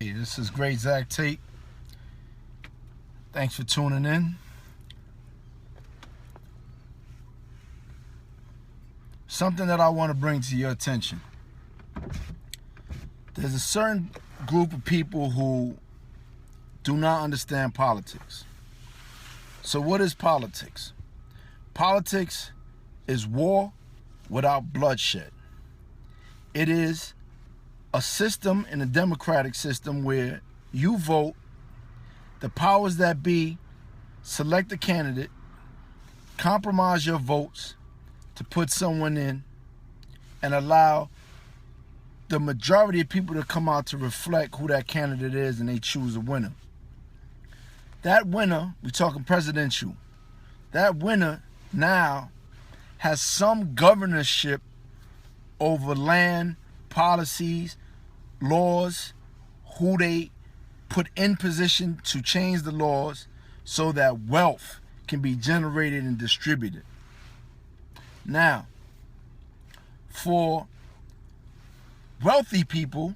Hey, this is Great Zach Tate. Thanks for tuning in. Something that I want to bring to your attention. There's a certain group of people who do not understand politics. So what is politics? Politics is war without bloodshed. It is a system in a democratic system where you vote, the powers that be select a candidate, compromise your votes to put someone in, and allow the majority of people to come out to reflect who that candidate is, and they choose a winner. That winner, we're talking presidential, that winner now has some governorship over land, policies, laws, who they put in position to change the laws so that wealth can be generated and distributed. Now, for wealthy people,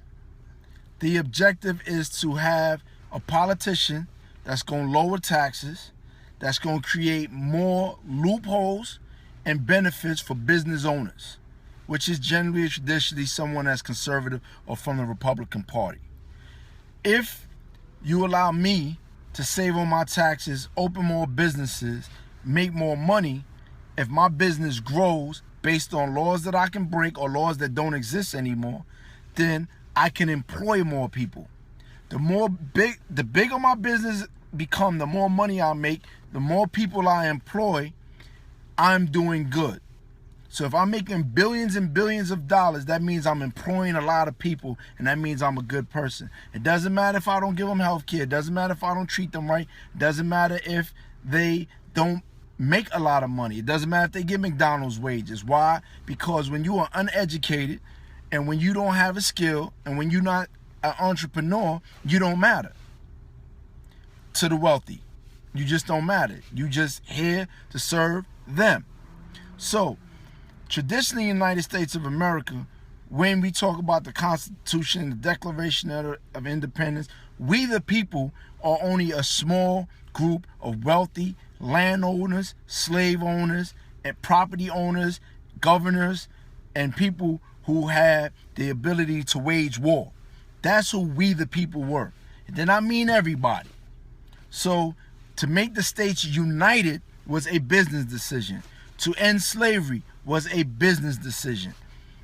the objective is to have a politician that's going to lower taxes, that's going to create more loopholes and benefits for business owners, which is generally or traditionally someone that's conservative or from the Republican Party. If you allow me to save on my taxes, open more businesses, make more money, if my business grows based on laws that I can break or laws that don't exist anymore, then I can employ more people. The bigger my business become, the more money I make, the more people I employ, I'm doing good. So if I'm making billions and billions of dollars, that means I'm employing a lot of people, and that means I'm a good person. It doesn't matter if I don't give them health care. It doesn't matter if I don't treat them right. It doesn't matter if they don't make a lot of money. It doesn't matter if they get McDonald's wages. Why? Because when you are uneducated and when you don't have a skill and when you're not an entrepreneur, you don't matter to the wealthy. You just don't matter. You just here to serve them. So, traditionally in the United States of America, when we talk about the Constitution, the Declaration of Independence, we the people are only a small group of wealthy landowners, slave owners, and property owners, governors, and people who had the ability to wage war. That's who we the people were. It did not mean everybody. So to make the states united was a business decision. To end slavery was a business decision.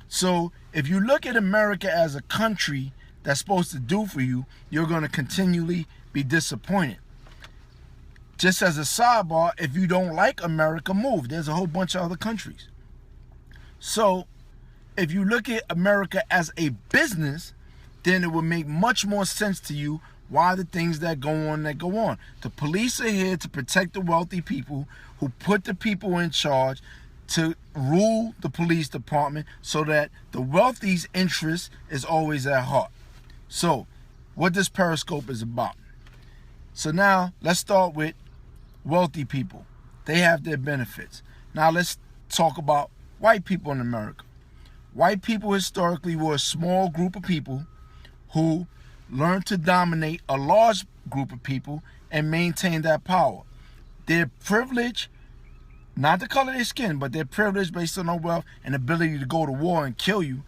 So if you look at America as a country that's supposed to do for you, you're going to continually be disappointed. Just as a sidebar, if you don't like America, move. There's a whole bunch of other countries. So if you look at America as a business, then it would make much more sense to you why the things that go on. The police are here to protect the wealthy people who put the people in charge to rule the police department so that the wealthy's interest is always at heart. So what this Periscope is about. So now let's start with wealthy people. They have their benefits. Now let's talk about white people in America. White people historically were a small group of people who learned to dominate a large group of people and maintain that power. Their privilege, not the color of their skin, but their privilege based on their wealth and ability to go to war and kill you,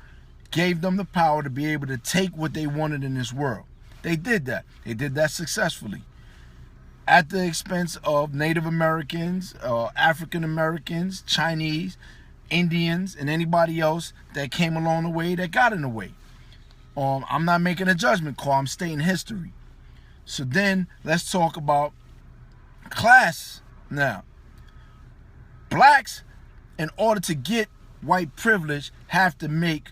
gave them the power to be able to take what they wanted in this world. They did that. They did that successfully at the expense of Native Americans, African Americans, Chinese, Indians, and anybody else that came along the way that got in the way. I'm not making a judgment call. I'm stating history. So then let's talk about class now. Blacks, in order to get white privilege, have to make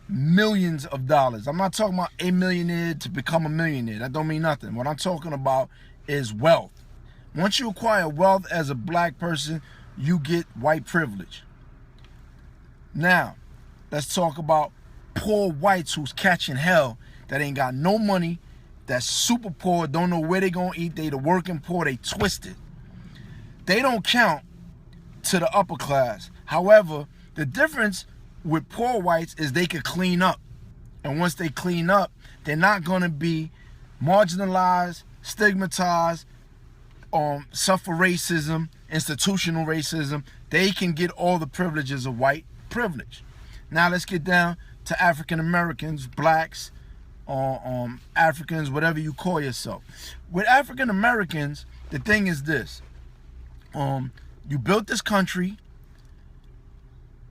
millions of dollars. I'm not talking about a millionaire to become a millionaire. That don't mean nothing. What I'm talking about is wealth. Once you acquire wealth as a black person, you get white privilege. Now, let's talk about poor whites who's catching hell, that ain't got no money, that's super poor, don't know where they gonna eat, they the working poor, they twisted. They don't count to the upper class. However, the difference with poor whites is they could clean up And once they clean up, they're not going to be marginalized, stigmatized, suffer racism, institutional racism. They can get all the privileges of white privilege. Now let's get down to African Americans, blacks, Africans, whatever you call yourself. With African Americans, the thing is this. You built this country,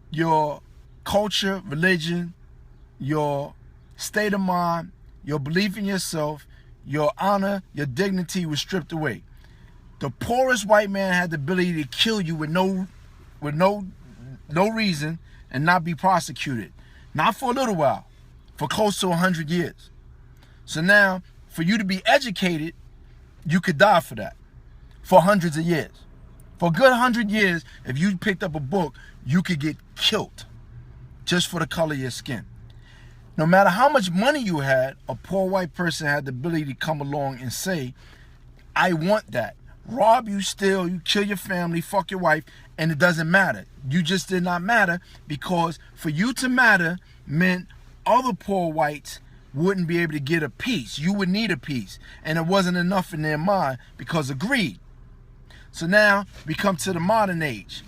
your culture, religion, your state of mind, your belief in yourself, your honor, your dignity was stripped away. The poorest white man had the ability to kill you with no reason and not be prosecuted. Not for a little while, for close to 100 years. So now, for you to be educated, you could die for that, for hundreds of years. For a good 100 years, if you picked up a book, you could get killed just for the color of your skin. No matter how much money you had, a poor white person had the ability to come along and say, I want that. Rob you, steal, you kill your family, fuck your wife, and it doesn't matter. You just did not matter, because for you to matter meant other poor whites wouldn't be able to get a piece. You would need a piece, and it wasn't enough in their mind because of greed. So now we come to the modern age.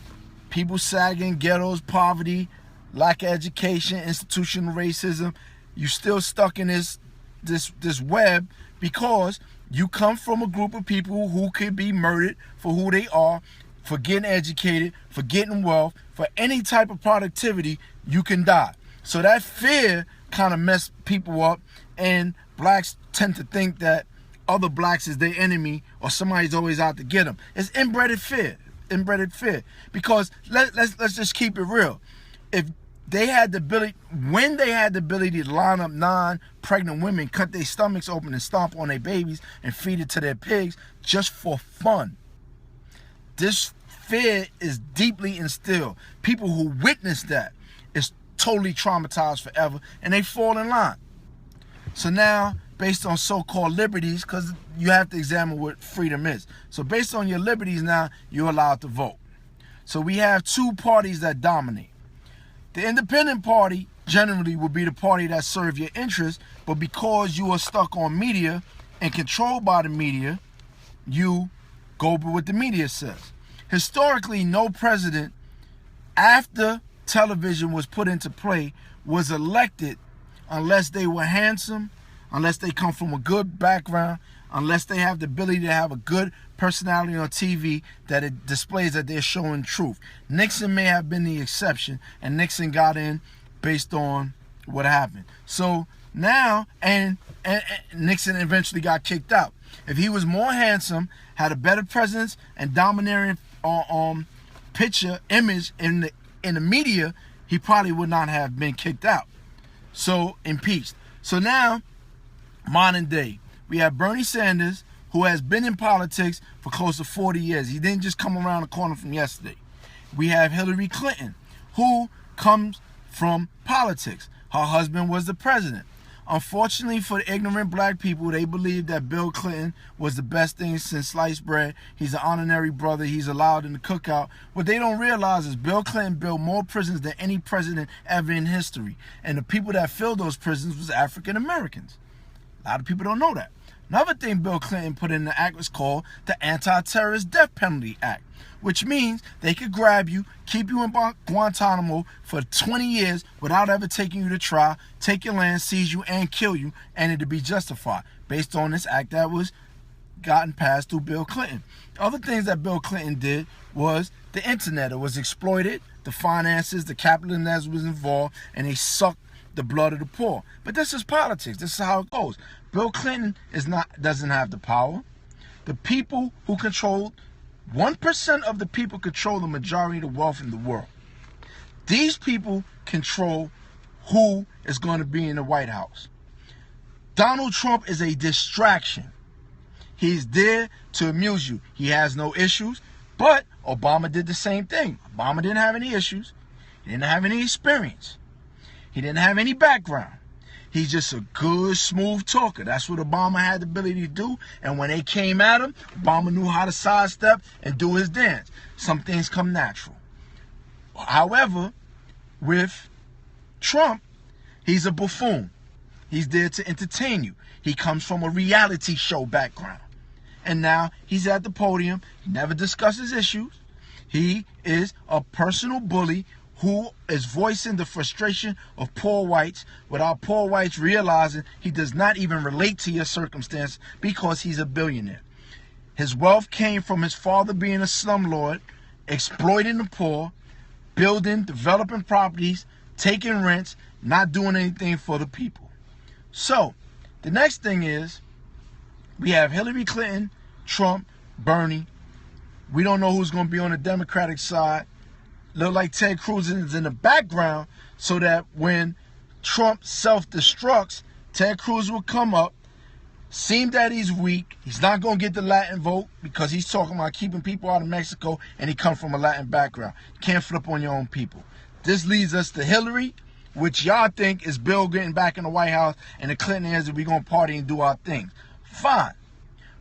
People sagging, ghettos, poverty, lack of education, institutional racism. You still stuck in this web because you come from a group of people who could be murdered for who they are, for getting educated, for getting wealth, for any type of productivity. You can die. So that fear kind of messed people up, and blacks tend to think that other blacks is their enemy or somebody's always out to get them. It's inbred fear. Because let's just keep it real. If they had the ability, when they had the ability to line up 9 pregnant women, cut their stomachs open and stomp on their babies and feed it to their pigs just for fun. This fear is deeply instilled. People who witness that is totally traumatized forever, and they fall in line. So now, based on so-called liberties, because you have to examine what freedom is. So based on your liberties now, you're allowed to vote. So we have 2 parties that dominate. The independent party generally will be the party that serves your interests, but because you are stuck on media and controlled by the media, you go with what the media says. Historically, no president after television was put into play was elected unless they were handsome, unless they come from a good background, unless they have the ability to have a good personality on TV that it displays that they're showing truth. Nixon may have been the exception, and Nixon got in based on what happened. So now, and Nixon eventually got kicked out. If he was more handsome, had a better presence and domineering picture, image in the media, he probably would not have been kicked out. So impeached. So now, modern day, we have Bernie Sanders, who has been in politics for close to 40 years. He didn't just come around the corner from yesterday. We have Hillary Clinton, who comes from politics. Her husband was the president. Unfortunately for the ignorant black people, they believe that Bill Clinton was the best thing since sliced bread. He's an honorary brother. He's allowed in the cookout. What they don't realize is Bill Clinton built more prisons than any president ever in history. And the people that filled those prisons was African Americans. A lot of people don't know that. Another thing Bill Clinton put in the act was called the Anti-Terrorist Death Penalty Act, which means they could grab you, keep you in Guantanamo for 20 years without ever taking you to trial, take your land, seize you, and kill you, and it'd be justified based on this act that was gotten passed through Bill Clinton. Other things that Bill Clinton did was the internet. It was exploited, the finances, the capitalism that was involved, and they sucked the blood of the poor. But this is politics. This is how it goes. Bill Clinton doesn't have the power. The people who control 1% of the people control the majority of the wealth in the world. These people control who is going to be in the White House. Donald Trump is a distraction. He's there to amuse you. He has no issues, but Obama did the same thing. Obama didn't have any issues. He didn't have any experience. He didn't have any background. He's just a good, smooth talker. That's what Obama had the ability to do. And when they came at him, Obama knew how to sidestep and do his dance. Some things come natural. However, with Trump, he's a buffoon. He's there to entertain you. He comes from a reality show background. And now he's at the podium. He never discusses issues. He is a personal bully who is voicing the frustration of poor whites without poor whites realizing he does not even relate to your circumstance because he's a billionaire. His wealth came from his father being a slumlord, exploiting the poor, building, developing properties, taking rents, not doing anything for the people. So, the next thing is, we have Hillary Clinton, Trump, Bernie. We don't know who's going to be on the Democratic side. Look like Ted Cruz is in the background so that when Trump self-destructs, Ted Cruz will come up, seem that he's weak. He's not going to get the Latin vote because he's talking about keeping people out of Mexico and he comes from a Latin background. You can't flip on your own people. This leads us to Hillary, which y'all think is Bill getting back in the White House, and the Clinton is that we're going to party and do our thing. Fine.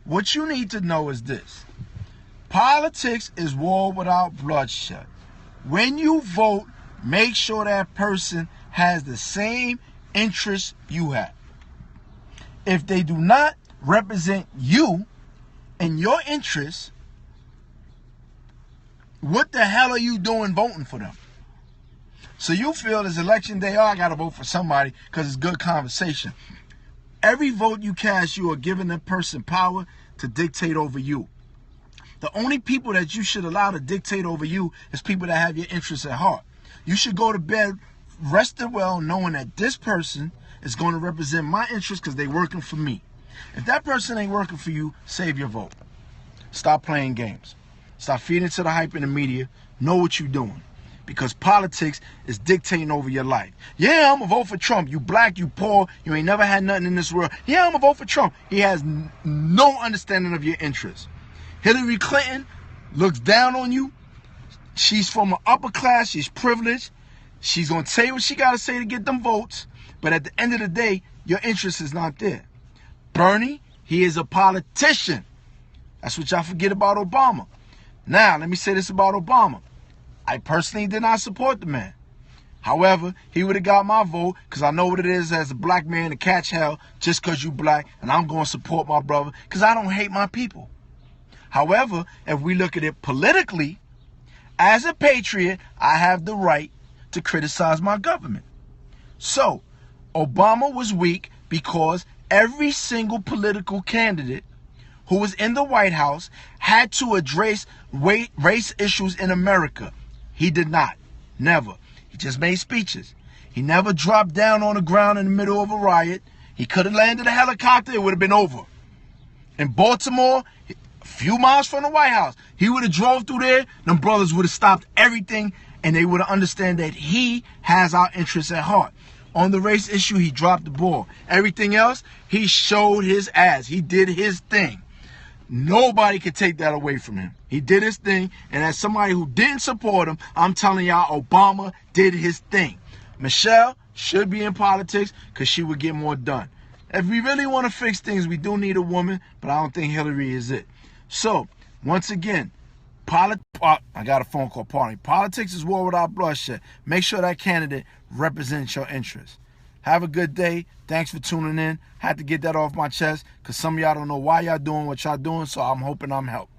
What you need to know is this. Politics is war without bloodshed. When you vote, make sure that person has the same interests you have. If they do not represent you and your interests, what the hell are you doing voting for them? So you feel it's election day, oh, I got to vote for somebody because it's good conversation. Every vote you cast, you are giving that person power to dictate over you. The only people that you should allow to dictate over you is people that have your interests at heart. You should go to bed rested well knowing that this person is going to represent my interests because they're working for me. If that person ain't working for you, save your vote. Stop playing games. Stop feeding to the hype in the media. Know what you're doing. Because politics is dictating over your life. Yeah, I'm going to vote for Trump. You black, you poor, you ain't never had nothing in this world. Yeah, I'm going to vote for Trump. He has no understanding of your interests. Hillary Clinton looks down on you. She's from an upper class. She's privileged. She's going to say what she got to say to get them votes. But at the end of the day, your interest is not there. Bernie, he is a politician. That's what y'all forget about Obama. Now, let me say this about Obama. I personally did not support the man. However, he would have got my vote because I know what it is as a black man to catch hell just because you black, and I'm going to support my brother because I don't hate my people. However, if we look at it politically, as a patriot, I have the right to criticize my government. So, Obama was weak because every single political candidate who was in the White House had to address race issues in America. He did not. Never. He just made speeches. He never dropped down on the ground in the middle of a riot. He could have landed a helicopter. It would have been over. In Baltimore, a few miles from the White House, he would have drove through there. Them brothers would have stopped everything, and they would have understood that he has our interests at heart. On the race issue, he dropped the ball. Everything else, he showed his ass. He did his thing. Nobody could take that away from him. He did his thing, and as somebody who didn't support him, I'm telling y'all, Obama did his thing. Michelle should be in politics because she would get more done. If we really want to fix things, we do need a woman, but I don't think Hillary is it. So, once again, I got a phone call, pardon me. Politics is war without bloodshed. Make sure that candidate represents your interests. Have a good day. Thanks for tuning in. Had to get that off my chest because some of y'all don't know why y'all doing what y'all doing, so I'm hoping I'm helped.